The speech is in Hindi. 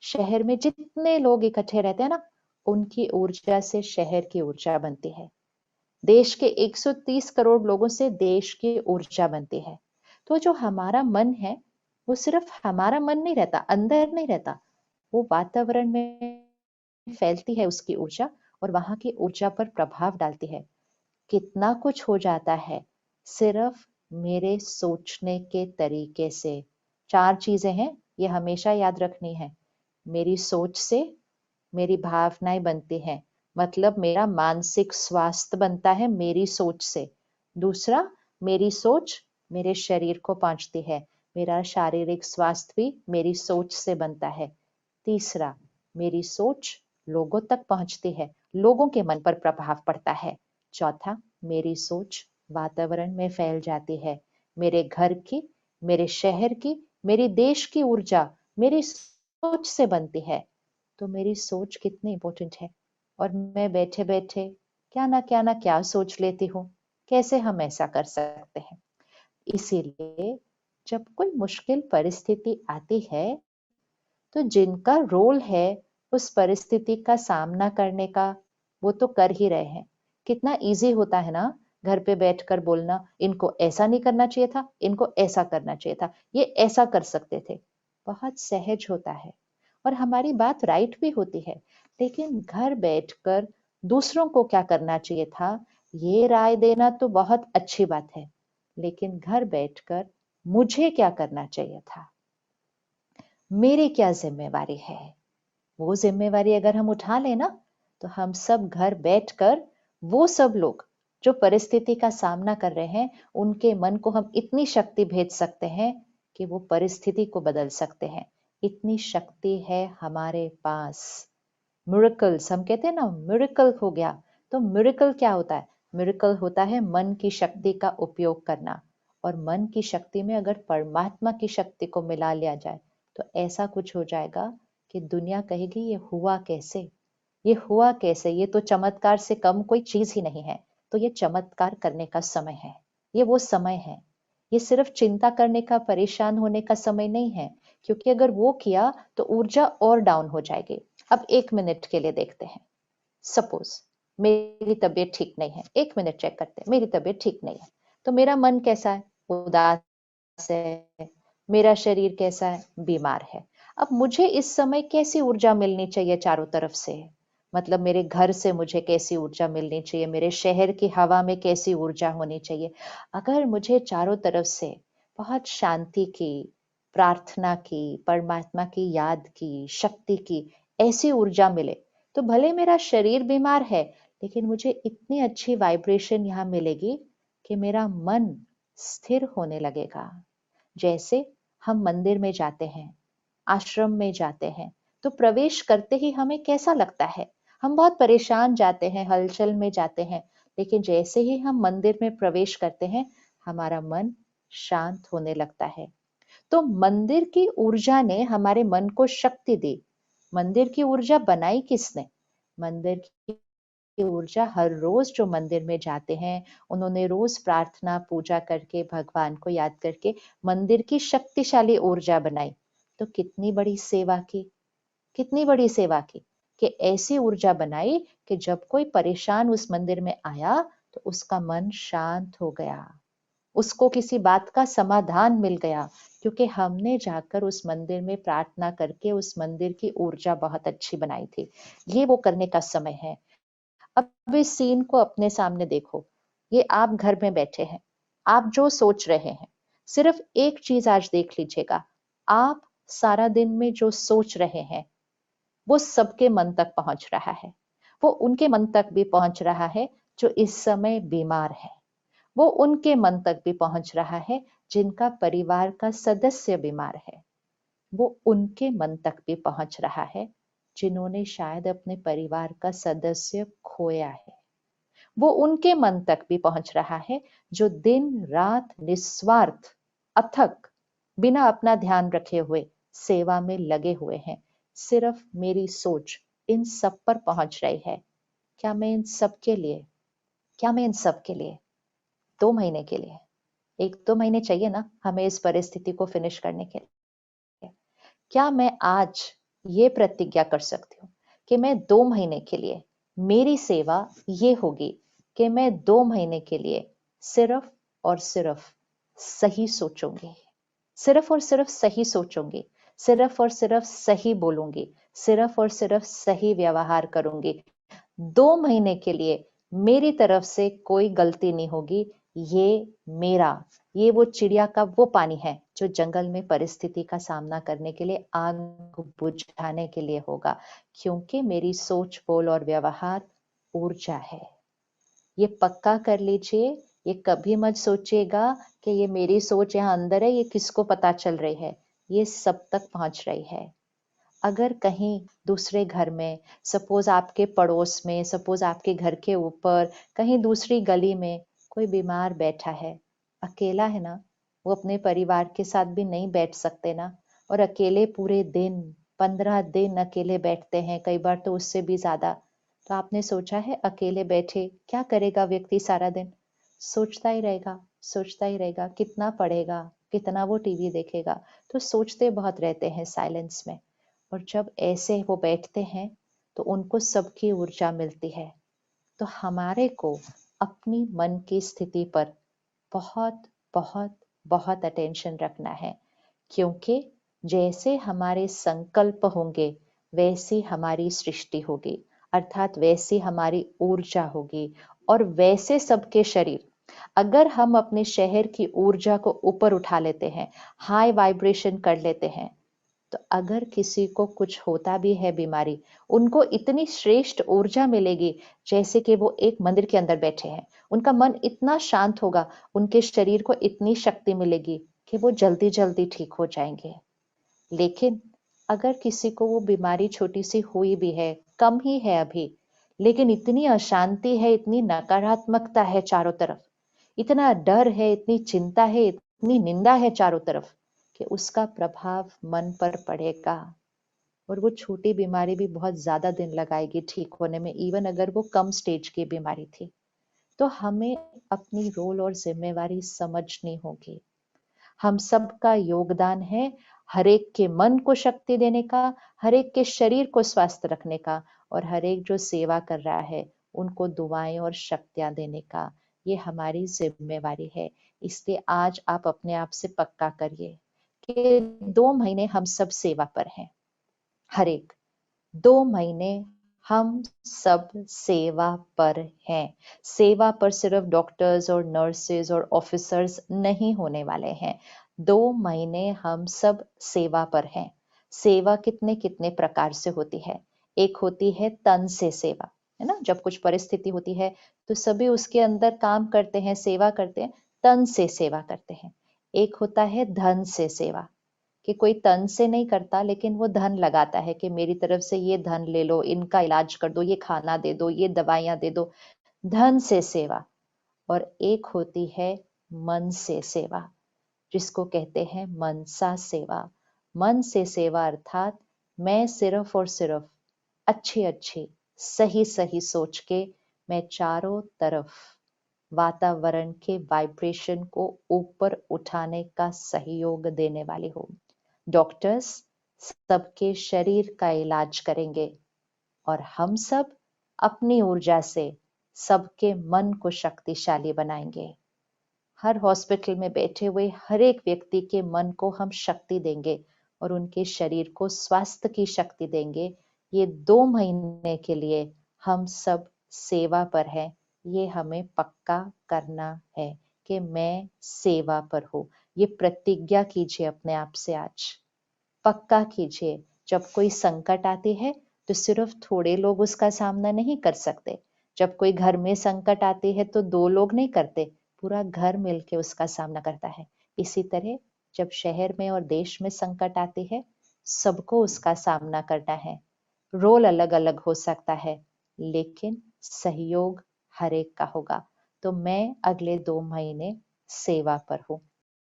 शहर में जितने लोग इकट्ठे रहते हैं ना, उनकी ऊर्जा से शहर की ऊर्जा बनती है। देश के 130 करोड़ लोगों से देश की ऊर्जा बनती है। तो जो हमारा मन है, वो सिर्फ हमारा मन नहीं रहता, अंदर नहीं रहता, वो वातावरण में फैलती है उसकी ऊर्जा, और वहां की ऊर्जा पर प्रभाव डालती है। कितना कुछ हो जाता है सिर्फ मेरे सोचने के तरीके से। 4 चीजें हैं, ये हमेशा याद रखनी है। मेरी सोच से मेरी भावनाएं बनती हैं, मतलब मेरा मानसिक स्वास्थ्य बनता है मेरी सोच से। दूसरा, मेरी सोच मेरे शरीर को पहुंचती है, मेरा शारीरिक स्वास्थ्य भी मेरी सोच से बनता है। तीसरा, मेरी सोच लोगों तक पहुंचती है, लोगों के मन पर प्रभाव पड़ता है। चौथा, मेरी सोच वातावरण में फैल जाती है। मेरे घर की, मेरे शहर की, मेरी देश की ऊर्जा मेरी सोच से बनती है। तो मेरी सोच कितनी इंपॉर्टेंट है। और मैं बैठे बैठे क्या ना क्या सोच लेती हूँ। कैसे हम ऐसा कर सकते हैं? इसीलिए जब कोई मुश्किल परिस्थिति आती है, तो जिनका रोल है उस परिस्थिति का सामना करने का, वो तो कर ही रहे हैं। कितना इजी होता है ना, घर पे बैठकर बोलना, इनको ऐसा नहीं करना चाहिए था, इनको ऐसा करना चाहिए था, ये ऐसा कर सकते थे। बहुत सहज होता है और हमारी बात राइट भी होती है। लेकिन घर बैठकर दूसरों को क्या करना चाहिए था, ये राय देना तो बहुत अच्छी बात है, लेकिन घर बैठकर मुझे क्या करना चाहिए था, मेरी क्या जिम्मेवारी है, वो जिम्मेवारी अगर हम उठा लें ना, तो हम सब घर बैठकर वो सब लोग जो परिस्थिति का सामना कर रहे हैं, उनके मन को हम इतनी शक्ति भेज सकते हैं कि वो परिस्थिति को बदल सकते हैं। इतनी शक्ति है हमारे पास। मिरेकल्स हम कहते हैं ना, मिरेकल हो गया। तो मिरेकल क्या होता है? मिरेकल होता है मन की शक्ति का उपयोग करना। और मन की शक्ति में अगर परमात्मा की शक्ति को मिला लिया जाए, तो ऐसा कुछ हो जाएगा कि दुनिया कहेगी ये हुआ कैसे, ये हुआ कैसे, ये तो चमत्कार से कम कोई चीज ही नहीं है। तो ये चमत्कार करने का समय है, ये वो समय है। ये सिर्फ चिंता करने का, परेशान होने का समय नहीं है, क्योंकि अगर वो किया तो ऊर्जा और डाउन हो जाएगी। अब 1 मिनट के लिए देखते हैं। सपोज मेरी तबीयत ठीक नहीं है, 1 मिनट चेक करते हैं, मेरी तबीयत ठीक नहीं है, तो मेरा मन कैसा है? उदास है। मेरा शरीर कैसा है? बीमार है। अब मुझे इस समय कैसी ऊर्जा मिलनी चाहिए चारों तरफ से? मतलब मेरे घर से मुझे कैसी ऊर्जा मिलनी चाहिए, मेरे शहर की हवा में कैसी ऊर्जा होनी चाहिए? अगर मुझे चारों तरफ से बहुत शांति की, प्रार्थना की, परमात्मा की याद की, शक्ति की ऐसी ऊर्जा मिले, तो भले मेरा शरीर बीमार है, लेकिन मुझे इतनी अच्छी वाइब्रेशन यहाँ मिलेगी कि मेरा मन स्थिर होने लगेगा। जैसे हम मंदिर में जाते हैं, आश्रम में जाते हैं, तो प्रवेश करते ही हमें कैसा लगता है? हम बहुत परेशान जाते हैं, हलचल में जाते हैं, लेकिन जैसे ही हम मंदिर में प्रवेश करते हैं, हमारा मन शांत होने लगता है। तो मंदिर की ऊर्जा ने हमारे मन को शक्ति दी। मंदिर की ऊर्जा बनाई किसने? मंदिर की ऊर्जा हर रोज जो मंदिर में जाते हैं, उन्होंने रोज प्रार्थना पूजा करके, भगवान को याद करके मंदिर की शक्तिशाली ऊर्जा बनाई। तो कितनी बड़ी सेवा की, कितनी बड़ी सेवा की कि ऐसी ऊर्जा बनाई कि जब कोई परेशान उस मंदिर में आया, तो उसका मन शांत हो गया, उसको किसी बात का समाधान मिल गया, क्योंकि हमने जाकर उस मंदिर में प्रार्थना करके उस मंदिर की ऊर्जा बहुत अच्छी बनाई थी। ये वो करने का समय है। अब इस सीन को अपने सामने देखो। ये आप घर में बैठे हैं, आप जो सोच रहे हैं, सिर्फ एक चीज आज देख लीजिएगा, आप सारा दिन में जो सोच रहे हैं, वो सबके मन तक पहुंच रहा है। वो उनके मन तक भी पहुंच रहा है जो इस समय बीमार है। वो उनके मन तक भी पहुंच रहा है जिनका परिवार का सदस्य बीमार है। वो उनके मन तक भी पहुंच रहा है जिन्होंने शायद अपने परिवार का सदस्य खोया है। वो उनके मन तक भी पहुंच रहा है जो दिन रात निस्वार्थ, अथक, बिना अपना ध्यान रखे हुए सेवा में लगे हुए हैं। सिर्फ मेरी सोच इन सब पर पहुंच रही है। क्या मैं इन सब के लिए, क्या मैं इन सब के लिए 2 महीने के लिए, 1-2 महीने चाहिए ना हमें इस परिस्थिति को फिनिश करने के लिए, क्या मैं आज ये प्रतिज्ञा कर सकती हूँ कि मैं 2 महीने के लिए मेरी सेवा ये होगी कि मैं 2 महीने के लिए सिर्फ और सिर्फ सही सोचूंगी, सिर्फ और सिर्फ सही सोचूंगी, सिर्फ और सिर्फ सही बोलूंगी, सिर्फ और सिर्फ सही व्यवहार करूंगी। 2 महीने के लिए मेरी तरफ से कोई गलती नहीं होगी। ये मेरा, ये वो चिड़िया का वो पानी है जो जंगल में परिस्थिति का सामना करने के लिए, आग बुझाने के लिए होगा, क्योंकि मेरी सोच, बोल और व्यवहार ऊर्जा है। ये पक्का कर लीजिए। ये कभी मत सोचिएगा कि ये मेरी सोच यहाँ अंदर है, ये किसको पता चल रही है। ये सब तक पहुंच रही है। अगर कहीं दूसरे घर में, सपोज आपके पड़ोस में, सपोज आपके घर के ऊपर, कहीं दूसरी गली में कोई बीमार बैठा है, अकेला है ना, वो अपने परिवार के साथ भी नहीं बैठ सकते ना, और अकेले पूरे दिन, 15 दिन अकेले बैठते हैं, कई बार तो उससे भी ज्यादा। तो आपने सोचा है अकेले बैठे क्या करेगा व्यक्ति सारा दिन? सोचता ही रहेगा, सोचता ही रहेगा, कितना पढ़ेगा, कितना वो टीवी देखेगा। तो सोचते बहुत रहते हैं साइलेंस में। और जब ऐसे वो बैठते हैं तो उनको सबकी ऊर्जा मिलती है। तो हमारे को अपनी मन की स्थिति पर बहुत बहुत बहुत अटेंशन रखना है, क्योंकि जैसे हमारे संकल्प होंगे वैसी हमारी सृष्टि होगी, अर्थात वैसी हमारी ऊर्जा होगी, और वैसे सबके शरीर। अगर हम अपने शहर की ऊर्जा को ऊपर उठा लेते हैं, हाई वाइब्रेशन कर लेते हैं, तो अगर किसी को कुछ होता भी है बीमारी, उनको इतनी श्रेष्ठ ऊर्जा मिलेगी जैसे कि वो एक मंदिर के अंदर बैठे हैं। उनका मन इतना शांत होगा, उनके शरीर को इतनी शक्ति मिलेगी कि वो जल्दी जल्दी ठीक हो जाएंगे। लेकिन अगर किसी को वो बीमारी छोटी सी हुई भी है, कम ही है अभी, लेकिन इतनी अशांति है, इतनी नकारात्मकता है चारों तरफ, इतना डर है, इतनी चिंता है, इतनी निंदा है चारों तरफ, कि उसका प्रभाव मन पर पड़ेगा। और वो छोटी बीमारी भी बहुत ज्यादा दिन लगाएगी ठीक होने में, इवन अगर वो कम स्टेज की बीमारी थी। तो हमें अपनी रोल और जिम्मेवारी समझनी होगी। हम सबका योगदान है हर एक के मन को शक्ति देने का, हर एक के शरीर को स्वस्थ रखने का, और हर एक जो सेवा कर रहा है उनको दुआएं और शक्तियां देने का। ये हमारी जिम्मेवारी है। इसलिए आज आप अपने आप से पक्का करिए कि 2 महीने हम सब सेवा पर हैं। हर एक 2 महीने हम सब सेवा पर हैं। सेवा पर सिर्फ डॉक्टर्स और नर्सेज और ऑफिसर्स नहीं होने वाले हैं। 2 महीने हम सब सेवा पर हैं। सेवा कितने कितने प्रकार से होती है। एक होती है तन से सेवा, है ना, जब कुछ परिस्थिति होती है तो सभी उसके अंदर काम करते हैं, सेवा करते हैं, तन से सेवा करते हैं। एक होता है धन से सेवा, कि कोई तन से नहीं करता लेकिन वो धन लगाता है कि मेरी तरफ से ये धन ले लो, इनका इलाज कर दो, ये खाना दे दो, ये दवाइयां दे दो, धन से सेवा। और एक होती है मन से सेवा, जिसको कहते हैं मनसा सेवा। मन से सेवा अर्थात मैं सिर्फ और सिर्फ अच्छी अच्छी, सही सही सोच के मैं चारों तरफ वातावरण के वाइब्रेशन को ऊपर उठाने का सहयोग देने वाली हूँ। डॉक्टर्स सबके शरीर का इलाज करेंगे, और हम सब अपनी ऊर्जा से सबके मन को शक्तिशाली बनाएंगे। हर हॉस्पिटल में बैठे हुए हर एक व्यक्ति के मन को हम शक्ति देंगे और उनके शरीर को स्वास्थ्य की शक्ति देंगे। ये 2 महीने के लिए हम सब सेवा पर हैं। ये हमें पक्का करना है कि मैं सेवा पर हूँ। ये प्रतिज्ञा कीजिए अपने आप से आज, पक्का कीजिए। जब कोई संकट आती है तो सिर्फ थोड़े लोग उसका सामना नहीं कर सकते। जब कोई घर में संकट आती है तो 2 लोग नहीं करते, पूरा घर मिलके उसका सामना करता है। इसी तरह जब शहर में और देश में संकट आती है, सबको उसका सामना करना है। रोल अलग अलग हो सकता है, लेकिन सहयोग हर एक का होगा। तो मैं अगले 2 महीने सेवा पर हूँ।